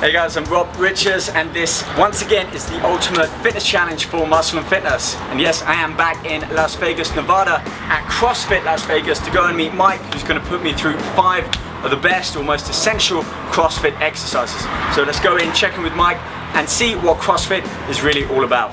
Hey guys, I'm Rob Richards, and this once again is the ultimate fitness challenge for Muscle and Fitness. And yes, I am back in Las Vegas, Nevada at CrossFit Las Vegas to go and meet Mike, who's going to put me through 5 of the best or most essential CrossFit exercises. So let's go in, check in with Mike, and see what CrossFit is really all about.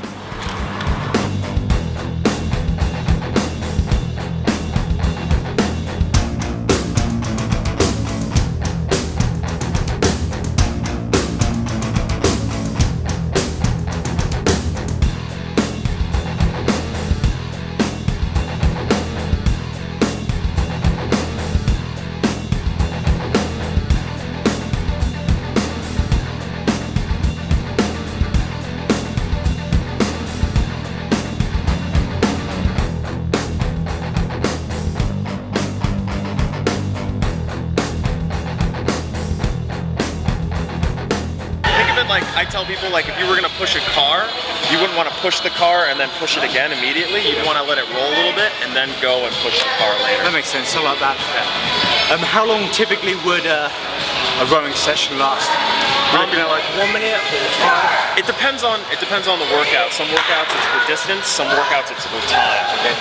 Like I tell people, like if you were gonna push a car, you wouldn't want to push the car and then push it again immediately. You'd want to let it roll a little bit and then go and push the car later. That makes sense. I like that. Yeah. How long typically would a rowing session last? Looking at like 1 minute or 5? It depends on the workout. Some workouts it's for distance, some workouts it's for time. Okay.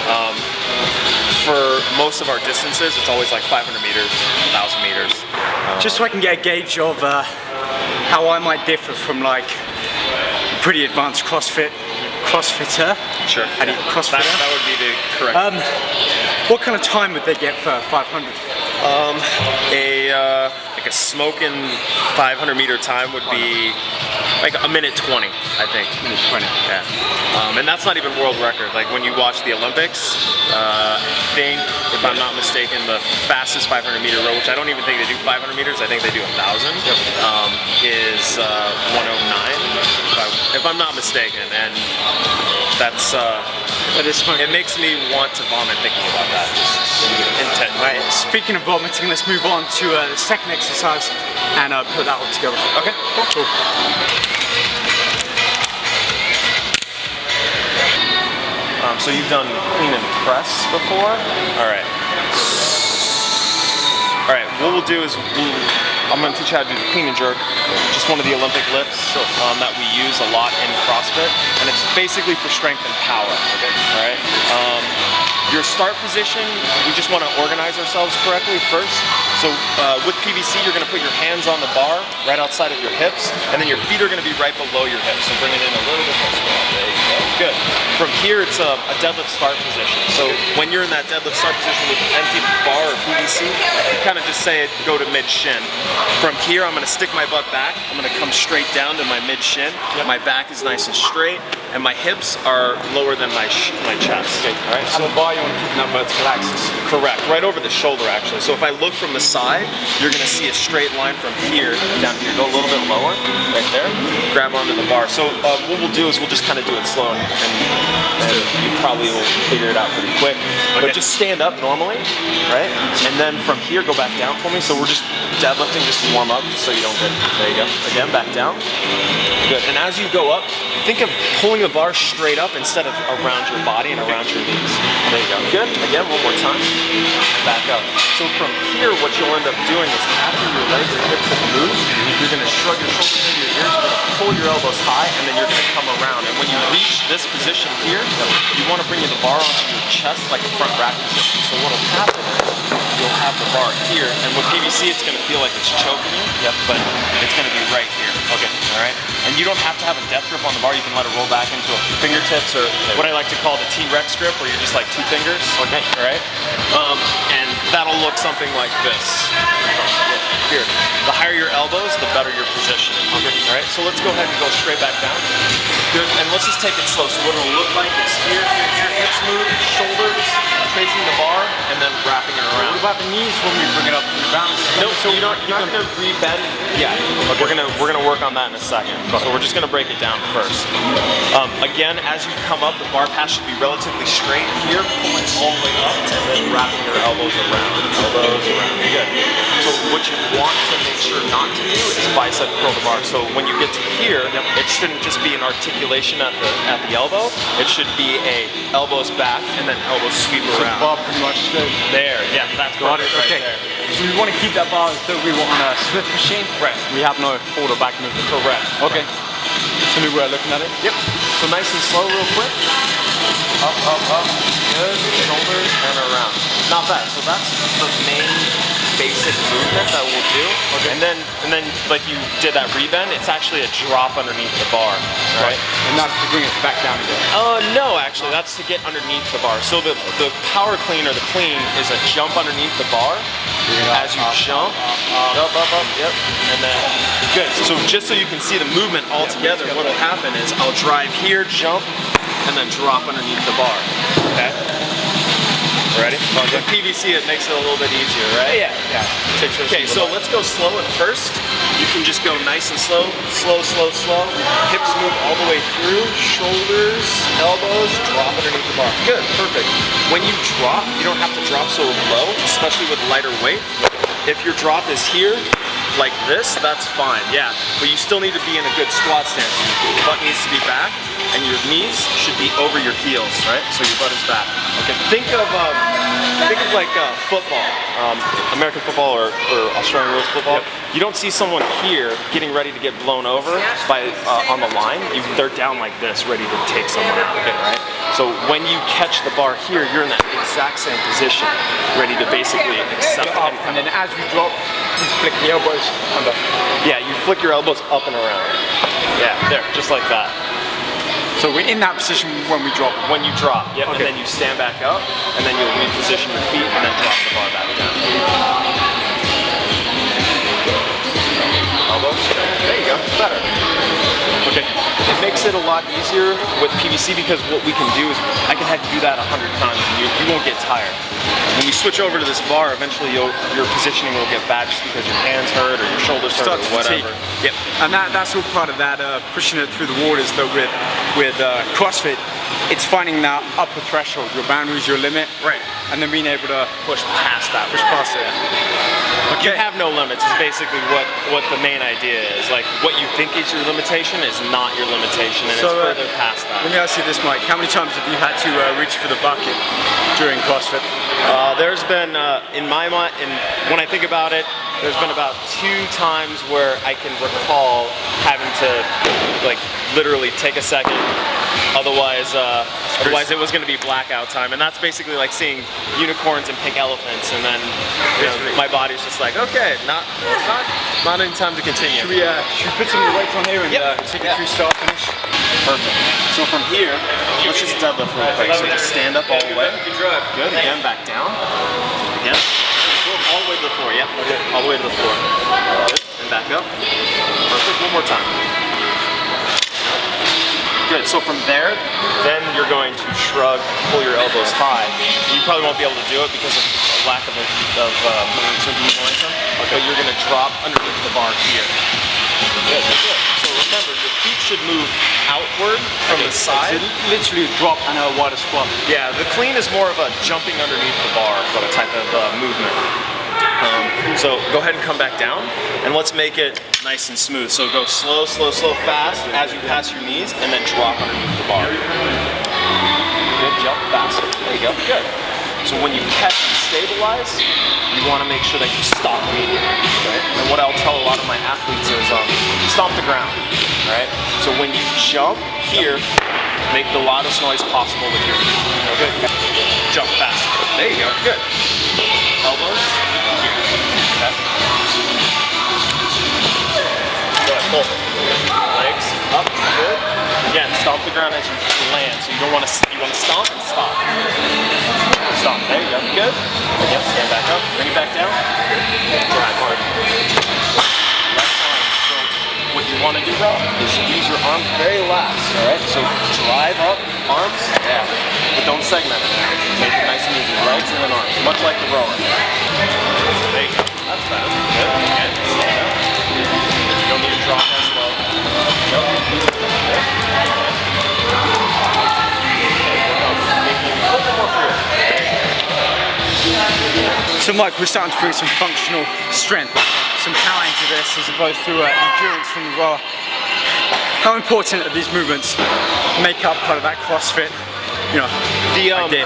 For most of our distances, it's always like 500 meters, 1,000 meters. Just so I can get a gauge of how I might differ from like pretty advanced Crossfitter. Sure. Crossfitter. That would be the correct. What kind of time would they get for 500? Like a smoking 500 meter time would be like a minute 20, I think. Minute 20. Yeah. And that's not even world record. Like when you watch the Olympics, I think, if I'm not mistaken, the fastest 500 meter row, which I don't even think they do 500 meters, I think they do 1,000, is 109, if I'm not mistaken. And that's, it makes me want to vomit thinking about that. Just intent. Right. Speaking of vomiting, let's move on to the second exercise and put that all together. Okay. Cool. So you've done clean and press before? All right. What we'll do is I'm going to teach you how to do the clean and jerk, just one of the Olympic lifts that we use a lot in CrossFit, and it's basically for strength and power. Okay. All right. Your start position, we just want to organize ourselves correctly first. So with PVC, you're going to put your hands on the bar right outside of your hips, and then your feet are going to be right below your hips. So bring it in a little bit closer. There you go. Good. From here, it's a deadlift start position. So when you're in that deadlift start position with an empty bar or PVC, you kind of just say, go to mid-shin. From here, I'm going to stick my butt back. I'm going to come straight down to my mid-shin. My back is nice and straight, and my hips are lower than my chest. Okay. All right. So the bar, you want to keep that vertical axis. Correct. Right over the shoulder, actually. So if I look from the side, you're going to see a straight line from here down here. Go a little bit lower, right there. Grab onto the bar. So what we'll do is we'll just kind of do it slow, and you probably will figure it out pretty quick. Okay. But just stand up normally, right? And then from here, go back down for me. So we're just deadlifting just to warm up, so you don't get, there you go. Again, back down. Good. And as you go up, think of pulling the bar straight up instead of around your body and around your knees. There you go. Good. Again, one more time. Back up. So from here, what you'll end up doing is after your legs and hips have moved, you're going to shrug your shoulders into your ears, you're going to pull your elbows high, and then you're going to come around. And when you reach this position here, you want to bring the bar onto your chest like a front rack position. So what will happen is you'll have the bar here, and with PVC, it's going to feel like it's choking you, but it's going to be right here. Okay. All right. And you don't have to have a death grip on the bar. You can let it roll back into a few fingertips, or what I like to call the T-Rex grip, where you're just like 2 fingers. Okay. All right. And that'll look something like this. Here. The higher your elbows, the better your position. Okay. All right. So let's go ahead and go straight back down. Good. And let's just take it slow. So what it'll look like is here, hips move, shoulders, tracing the bar, and then wrapping it around. What about the knees when we bring it up to the balance? No, so you're not going to re-bend. Yeah. Okay. We're gonna work on that in a second. So we're just gonna break it down first. Again, as you come up, the bar path should be relatively straight. Here, pulling all the way up, and then wrapping your elbows around. Good. So what you want to make sure not to do is bicep curl the bar. So when you get to here, it shouldn't just be an articulation at the elbow. It should be a elbows back and then elbows sweep around. So bar pretty much straight. There, yeah, that's got it right there. So we want to keep that bar as though we were on a Swift machine. Right. We have no forward or back movement. Correct. Okay. So we're looking at it. Yep. So nice and slow, real quick. Up, up, up. Good. Shoulders and around. Not bad. So that's the main basic movement that we'll do. Okay. And then like you did that rebend, it's actually a drop underneath the bar, right? And that's to bring it back down again. No, actually, that's to get underneath the bar. So the power clean or the clean is a jump underneath the bar. As you jump, up, yep, and then good. So just so you can see the movement all together, what will happen is I'll drive here, jump, and then drop underneath the bar. Okay. Ready? With PVC, it makes it a little bit easier, right? Yeah. Okay, so let's go slow at first. You can just go nice and slow, slow, slow, slow. Hips move all the way through, shoulders, elbows, drop underneath the bar. Good, perfect. When you drop, you don't have to drop so low, especially with lighter weight. If your drop is here, like this, that's fine, yeah. But you still need to be in a good squat stance. Your butt needs to be back, and your knees should be over your heels, right? So your butt is back. Okay. Think of like football, American football or Australian rules football. Yep. You don't see someone here getting ready to get blown over by on the line. They're down like this, ready to take someone out. Okay, right? So when you catch the bar here, you're in that exact same position, ready to basically accept it. And then as we drop, you flick the elbows under. Yeah, you flick your elbows up and around. Yeah, there, just like that. So we're in that position when we drop. When you drop, yep. Okay. And then you stand back up, and then you'll reposition your feet, and then drop the bar back down. Elbows. There you go. Better. Okay. It makes it a lot easier with PVC because what we can do is I can have you do that 100 times, and you won't get tired. When we switch over to this bar, eventually your positioning will get bad just because your hands hurt or your shoulders hurt or whatever. Yep. And that's all part of that pushing it through the waters. Though with CrossFit, it's finding that upper threshold, your boundaries, your limit, right? And then being able to push past that. Push past it. Okay. You have no limits is basically what the main idea is. Like what you think is your limitation is not your limitation, and so, it's further past that. Let me ask you this, Mike. How many times have you had to reach for the bucket during CrossFit? There's been, in my mind, when I think about it, there's been about 2 times where I can recall having to, like, literally take a second. Otherwise it was going to be blackout time, and that's basically like seeing unicorns and pink elephants, and then my body's just like, okay, not any time to continue. Should we put some of the weights on here and take it through start finish? Perfect. So from here, let's just deadlift real quick. So just stand up all the way. Good. Again, back down. Again. All the way to the floor. Yeah. Okay. All the way to the floor. Good. And back up. Perfect. One more time. Good. So from there, then you're going to shrug, pull your elbows high. You probably won't be able to do it because of a lack of momentum. Okay. But you're going to drop underneath the bar here. Good. Good. So remember, your feet should move outward from the side. So literally drop and a wider squat. Yeah. The clean is more of a jumping underneath the bar type of movement. So go ahead and come back down, and let's make it nice and smooth. So go slow, slow, slow, fast as you pass your knees, and then drop underneath the bar. Good, jump faster. There you go, good. So when you catch and stabilize, you want to make sure that you stop immediately, right? And what I'll tell a lot of my athletes is stomp the ground, right? So when you jump here, make the loudest noise possible with your feet. Okay? Jump faster. There you go, good. Elbows. Okay. Good, pull. Legs up, good. Again, stomp the ground as you land. So you don't want to stomp and stop. Stop. There you go. Good. Again, stand back up. Bring it back down. Drive hard. Left arm. So what you want to do though is use your arm very last. All right. So drive up, arms. Yeah. But don't segment it. Make it nice and easy. Legs and then arms, much like the rower. There you go. That's better. Good. Again, stand up. You don't need to drop as low. Go. So Mike, we're starting to bring some functional strength, some power into this as opposed to endurance from the rower. How important are these movements make up part of that CrossFit you know, idea?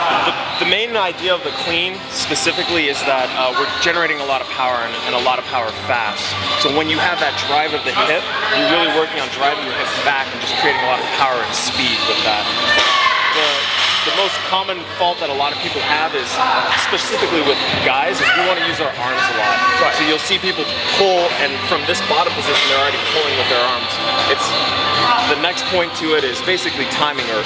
The main idea of the clean specifically is that we're generating a lot of power and a lot of power fast. So when you have that drive of the hip, you're really working on driving your hips back and just creating a lot of power and speed with that. The most common fault that a lot of people have is, specifically with guys, is we want to use our arms a lot. Right. So you'll see people pull, and from this bottom position, they're already pulling with their arms. It's the next point to it is basically timing or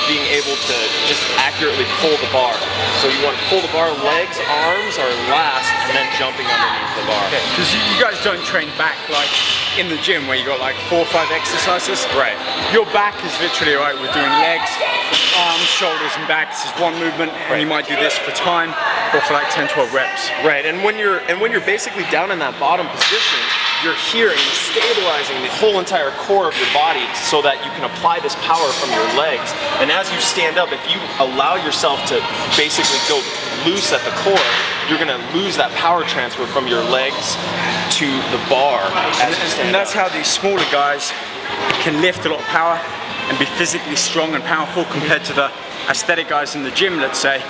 being able to just accurately pull the bar. So you want to pull the bar, legs, arms are last, and then jumping underneath the bar. Because you guys don't train back like in the gym where you got like 4 or 5 exercises. Right. Your back is literally right. We're doing legs, arms, shoulders, and back. This is one movement, and you might do this for time or for like 10, 12 reps. Right. And when you're basically down in that bottom position, you're here and you're stabilizing the whole entire core of your body so that you can apply this power from your legs. And as you stand up, if you allow yourself to basically go loose at the core, you're going to lose that power transfer from your legs to the bar as you stand And that's up. how these smaller guys can lift a lot of power and be physically strong and powerful compared to the aesthetic guys in the gym, let's say,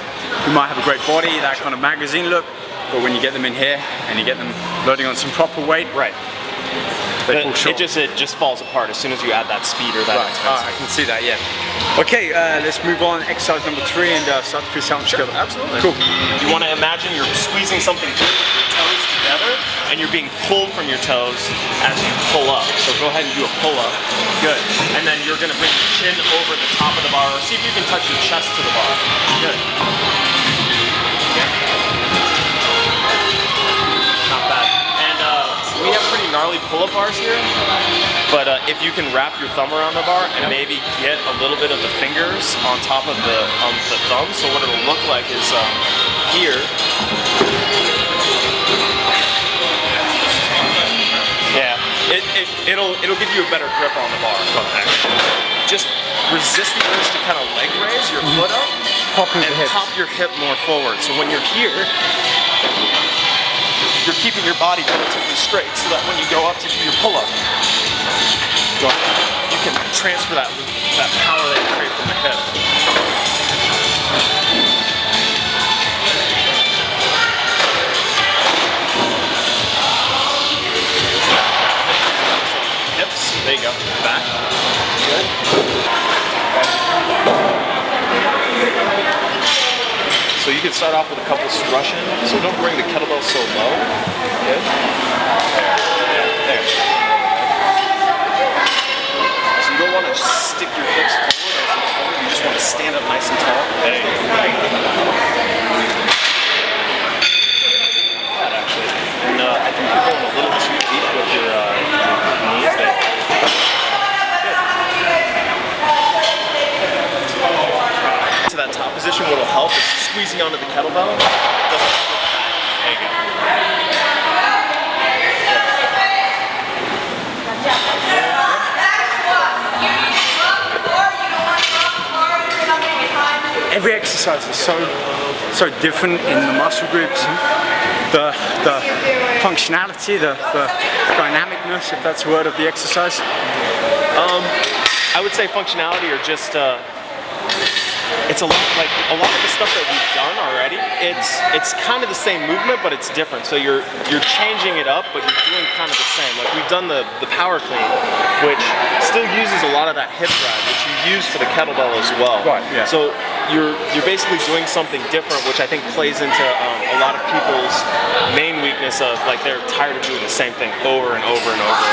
who might have a great body, that kind of magazine look, but when you get them in here and you get them loading on some proper weight, right, they fall short. It just falls apart as soon as you add that speed or that intensity. I can see that, yeah. Okay, let's move on. Exercise number 3 and start to feel something together. Absolutely. Cool. You want to imagine you're squeezing something good with your toes together, and you're being pulled from your toes as you pull up. So go ahead and do a pull up. Good. And then you're going to bring your chin over the top of the bar, or see if you can touch your chest to the bar. Good. Not bad. And we have pretty gnarly pull-up bars here, but if you can wrap your thumb around the bar and maybe get a little bit of the fingers on top of the thumb, so what it'll look like is here. Yeah, it'll give you a better grip on the bar. Just resist the urge to kind of leg raise your foot up and pop your hip more forward. So when you're here, you're keeping your body relatively straight so that when you go up to do your pull-up, you can transfer that power that you create from the hip. Hips, there you go, back, good. So you can start off with a couple Russian, so don't bring the kettlebell so low. Good. There. So you don't want to just stick your hips forward, you just want to stand up nice and tall. There you go. That actually. And I think you're going a little too deep with your knees there. To that top position, what will help is squeezing onto the kettlebell. It doesn't flip back. There you go. Every exercise is so different in the muscle groups. The functionality, the dynamicness, if that's a word, of the exercise. I would say functionality or just it's a lot of the stuff that we've done already. It's kind of the same movement, but it's different. So you're changing it up, but you're doing kind of the same. Like we've done the power clean, which still uses a lot of that hip drive, which you use for the kettlebell as well. Right. Yeah. So you're basically doing something different, which I think plays into a lot of people's main weakness of like they're tired of doing the same thing over and over and over.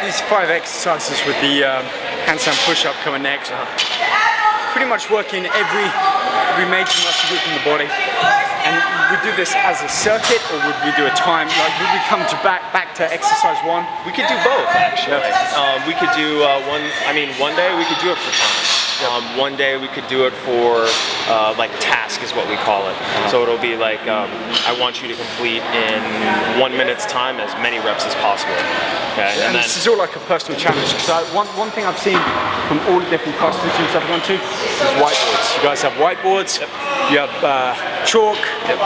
These 5 exercises with the handstand push-up coming next. Pretty much working every major muscle group in the body. And we do this as a circuit, or would we do a time? Like, would we come to back to exercise 1? We could do both, actually. We could do one day we could do it for time. One day we could do it for like task is what we call it. So it'll be like I want you to complete in 1 minute's time as many reps as possible. Okay? And this is all like a personal challenge. So one thing I've seen from all the different CrossFit gyms I've gone to is whiteboards. You guys have whiteboards. Yep. You have chalk. Yep.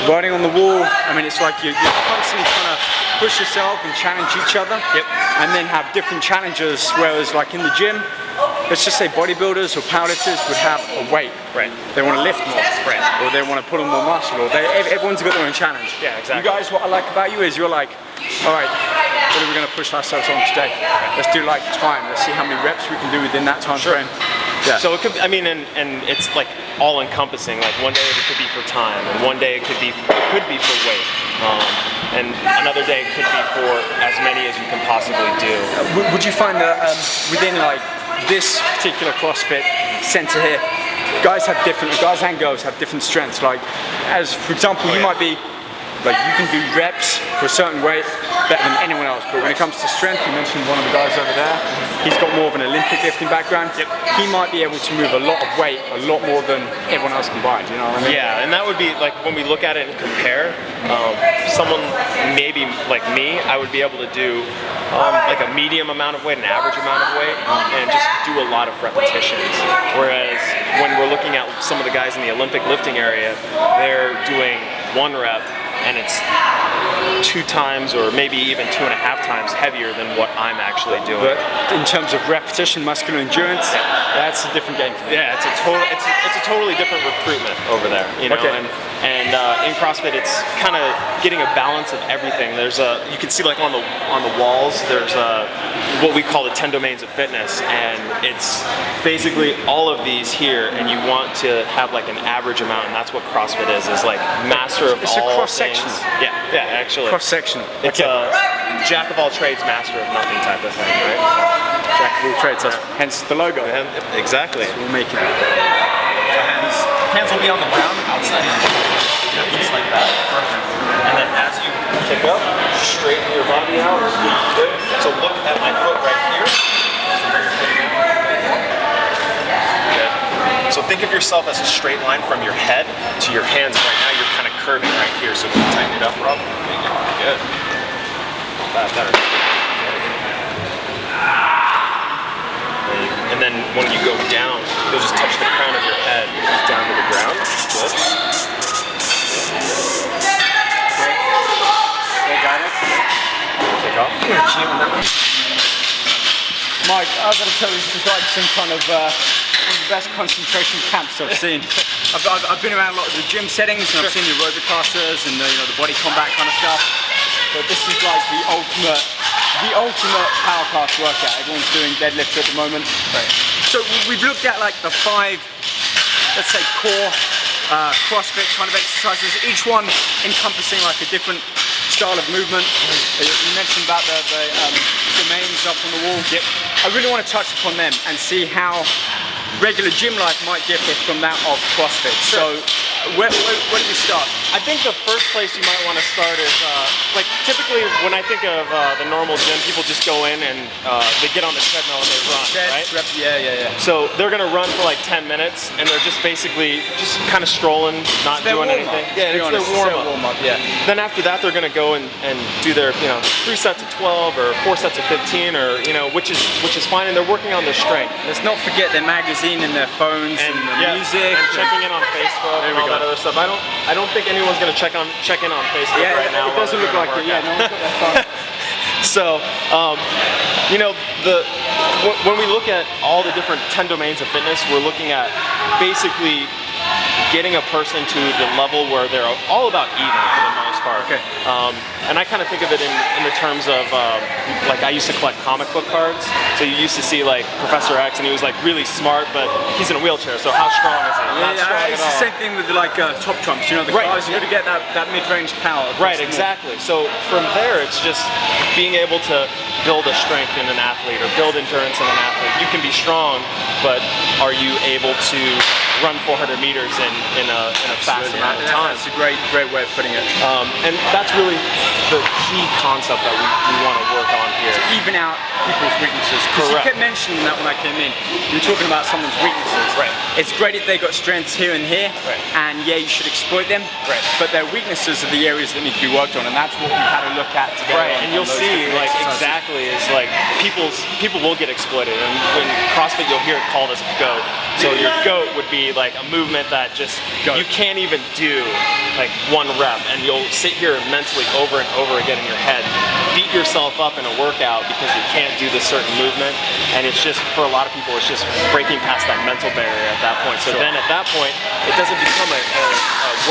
Writing on the wall. I mean, it's like you're constantly trying to push yourself and challenge each other. Yep. And then have different challenges. Whereas like in the gym, let's just say bodybuilders or powerlifters would have a weight. Right. They want to lift more. Right. Or they want to put on more muscle. Or everyone's got their own challenge. Yeah, exactly. You guys, what I like about you is you're like, all right, what are we going to push ourselves on today? Let's do like time. Let's see how many reps we can do within that time frame. Yeah. So it could, I mean, and it's like all encompassing. Like one day it could be for time, and one day it could be for weight, and another day it could be for as many as you can possibly do. Would you find that within like this particular CrossFit center here, guys and girls have different strengths? Like, as for example, you might be like you can do reps for a certain weight better than anyone else, but when it comes to strength, you mentioned one of the guys over there, he's got more of an Olympic lifting background. Yep. He might be able to move a lot of weight, a lot more than everyone else combined, you know what I mean? Yeah, and that would be like when we look at it and compare, someone maybe like me, I would be able to do like a medium amount of weight, an average amount of weight, and just do a lot of repetitions. Whereas when we're looking at some of the guys in the Olympic lifting area, they're doing 1 rep and it's 2 times or maybe even 2.5 times heavier than what I'm actually doing. But in terms of repetition, muscular endurance, that's a different game. Yeah, it's a totally different recruitment over there, you know. Okay. And in CrossFit, it's kind of getting a balance of everything. There's you can see like on the walls, there's what we call the 10 domains of fitness, and it's basically all of these here, and you want to have like an average amount, and that's what CrossFit is like master of all things. It's a cross-section. Yeah, actually. Cross-sectional. It's a jack of all trades, master of nothing type of thing, right? Jack of all trades, hence the logo. Exactly. So we'll make it. Hands will be on the ground outside of the just like that. Perfect. And then as you kick up, straighten your body out. Good. So look at my foot right here. Good. So think of yourself as a straight line from your head to your hands. Right now you're kind of curving right here. So can you tighten it up, Rob? Good. Not bad, better. And then when you go down, you'll just touch the crown of your head down to the ground. Good. Okay, got it. Take off. Mike, I've got to tell you, this is like some kind of one of the best concentration camps I've seen. I've been around a lot of the gym settings, and I've seen the aerobic classes and the body combat kind of stuff. But this is like the ultimate power class workout. Everyone's doing deadlifts at the moment. Right. So we've looked at like the 5, let's say, core CrossFit kind of exercises, each one encompassing like a different style of movement. You mentioned about the domains up on the wall. Yep. I really want to touch upon them and see how regular gym life might differ from that of CrossFit. Sure. So where do we start? I think the first place you might want to start is, like typically when I think of the normal gym, people just go in and they get on the treadmill and they run, right? Yeah. So they're gonna run for like 10 minutes and they're just basically just kind of strolling, not doing anything. Yeah, it's their warm-up. Yeah. Then after that, they're gonna go and do their 3 sets of 12 or 4 sets of 15 or which is fine, and they're working on their strength. Let's not forget their magazine and their phones and the music and checking in on Facebook and all that other stuff. I don't think anyone's gonna check in on Facebook right now. It doesn't look like it. Yeah, no one's got their phone. So, when we look at all the different 10 domains of fitness, we're looking at basically getting a person to the level where they're all about even for the most part. Okay. And I kind of think of it in the terms of like I used to collect comic book cards. So you used to see like Professor X, and he was like really smart, but he's in a wheelchair. So how strong is he? Not strong it's at all. the same thing with like top trumps. The guys you got to get that mid-range power. Right, exactly. So from there, it's just being able to build a strength in an athlete or build endurance in an athlete. You can be strong, but are you able to run 400 meters in a fast amount of time? That's a great way of putting it. And that's really the key concept that we want to work on here. To even out people's weaknesses. Because you kept mentioning that when I came in. You were talking about someone's weaknesses. Right. It's great if they got strengths here and here, and yeah, you should exploit them. Right. But their weaknesses are the areas that need to be worked on, and that's what we had to look at today. Right, and you'll see like exactly is like people will get exploited, and when CrossFit you'll hear it called as a GOAT. So your GOAT would be like a movement that just you can't even do like 1 rep, and you'll sit here mentally over and over again in your head. beat yourself up in a workout because you can't do this certain movement, and it's just, for a lot of people, it's just breaking past that mental barrier at that point. So then at that point, it doesn't become a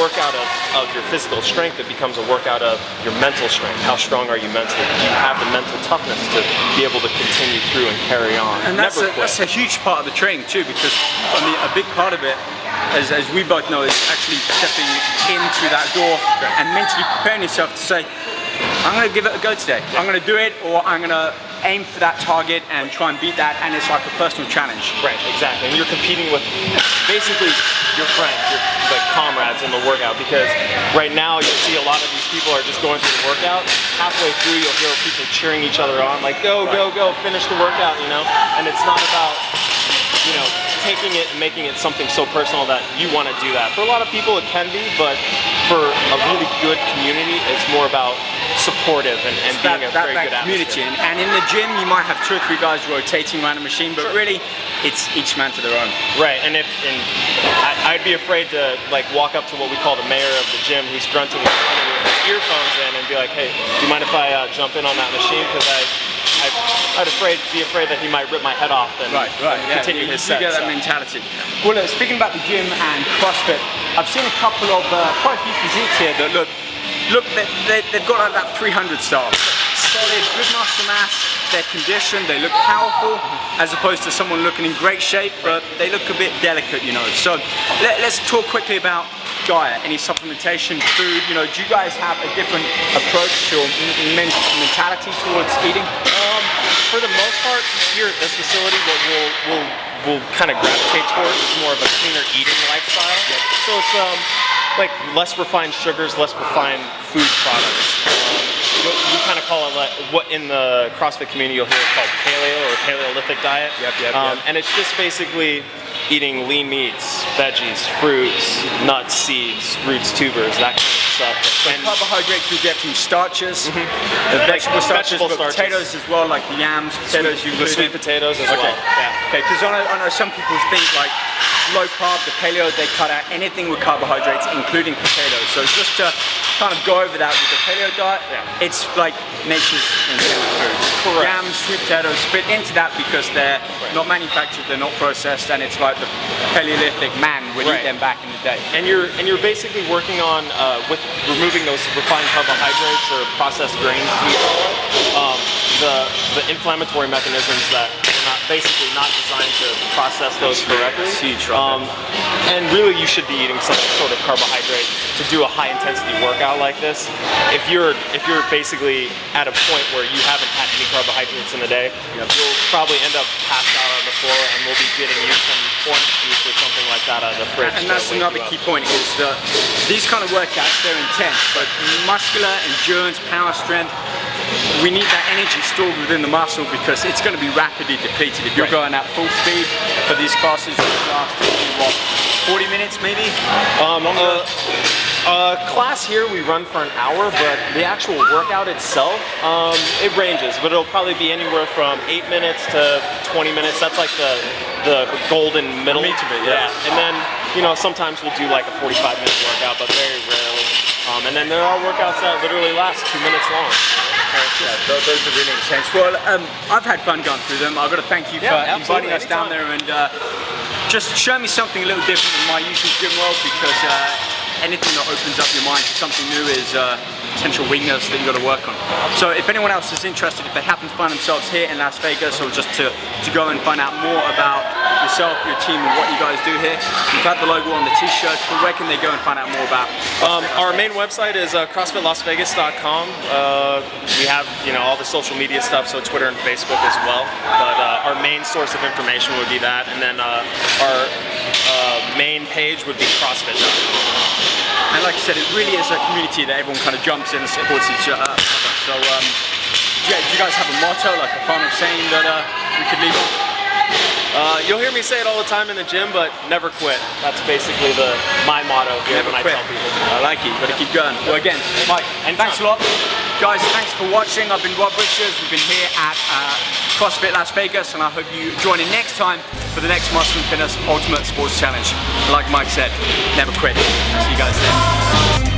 workout of your physical strength, it becomes a workout of your mental strength. How strong are you mentally? Do you have the mental toughness to be able to continue through and carry on? And that's a huge part of the training too, because I mean, a big part of it, as we both know, is actually stepping in through that door and mentally preparing yourself to say, I'm going to give it a go today. I'm going to do it, or I'm going to aim for that target and try and beat that, and it's like a personal challenge. Right, exactly. And you're competing with basically your friends, your like comrades in the workout, because right now you'll see a lot of these people are just going through the workout. Halfway through you'll hear people cheering each other on, like go, go, go, finish the workout, you know? And it's not about, you know, taking it and making it something so personal that you want to do that. For a lot of people it can be, but for a really good community, it's more about supportive and being a very good community. And in the gym you might have 2 or 3 guys rotating around a machine, but really it's each man to their own. Right, and I'd be afraid to like walk up to what we call the mayor of the gym, who's grunting in front of me with his earphones in, and be like, hey, do you mind if I jump in on that machine? Because I'd be afraid that he might rip my head off and continue his set. You get that mentality. Well, speaking about the gym and CrossFit, I've seen a couple of quite a few physiques here that look they've got like that 300 style. Solid, good muscle mass, they're conditioned, they look powerful, as opposed to someone looking in great shape, but they look a bit delicate, you know. So let's talk quickly about diet, any supplementation, food, you know. Do you guys have a different approach or mentality towards eating? For the most part, here at this facility, what we'll kind of gravitate towards is more of a cleaner eating lifestyle. So it's like less refined sugars, less refined food products. We kind of call it like, what in the CrossFit community you'll hear it called paleo or Paleolithic diet. And it's just basically eating lean meats, veggies, fruits, nuts, seeds, roots, tubers, that kind of stuff. And carbohydrates you get from starches, the vegetable starches, but potatoes as well, like the yams, potatoes, the sweet potatoes as well. Yeah. Okay, because I know some people think like low carb, the paleo, they cut out anything with carbohydrates, including potatoes. So just to kind of go over that with the paleo diet, it's like nature's intended food. Correct. Yams, sweet potatoes fit into that because they're not manufactured, they're not processed, and it's like the Paleolithic man would eat them back in the day. And you're basically working on with removing those refined carbohydrates or processed grains, the inflammatory mechanisms that are basically not designed to process those correctly. And really you should be eating some sort of carbohydrate to do a high intensity workout like this. If you're basically at a point where you haven't had any carbohydrates in the day, you'll probably end up passed out on the floor, and we'll be getting you some orange juice or something like that out of the fridge. And that's another key point, is that these kind of workouts, they're intense, but muscular endurance, power, strength, we need that energy stored within the muscle because it's going to be rapidly depleted. If you're going at full speed for these classes, which last 40 minutes maybe? Class here we run for an hour, but the actual workout itself, it ranges, but it'll probably be anywhere from 8 minutes to 20 minutes. That's like the golden middle. And then, you know, sometimes we'll do like a 45-minute workout, but very rarely. And then there are workouts that literally last 2 minutes long. Those are really intense. Well, I've had fun going through them. I've got to thank you for inviting us down there and just show me something a little different than my usual gym world, because anything that opens up your mind to something new is potential weakness that you've got to work on. So if anyone else is interested, if they happen to find themselves here in Las Vegas, or just to go and find out more about yourself, your team, and what you guys do here, you've had the logo on the t-shirt, but where can they go and find out more about our main website is CrossFitLasVegas.com. We have, you know, all the social media stuff, so Twitter and Facebook as well. But our main source of information would be that, and then our main page would be CrossFit.com. And like I said, it really is a community that everyone kind of jumps in and supports each other. So, do you guys have a motto, like a final saying that we could leave on? You'll hear me say it all the time in the gym, but never quit. That's basically my motto here when I tell people. I like it. You've got to keep going. Well, again, Mike, and thanks a lot. Guys, thanks for watching. I've been Rob Richards. We've been here at CrossFit Las Vegas, and I hope you join in next time for the next Muscle and Fitness Ultimate Sports Challenge. Like Mike said, never quit. See you guys there.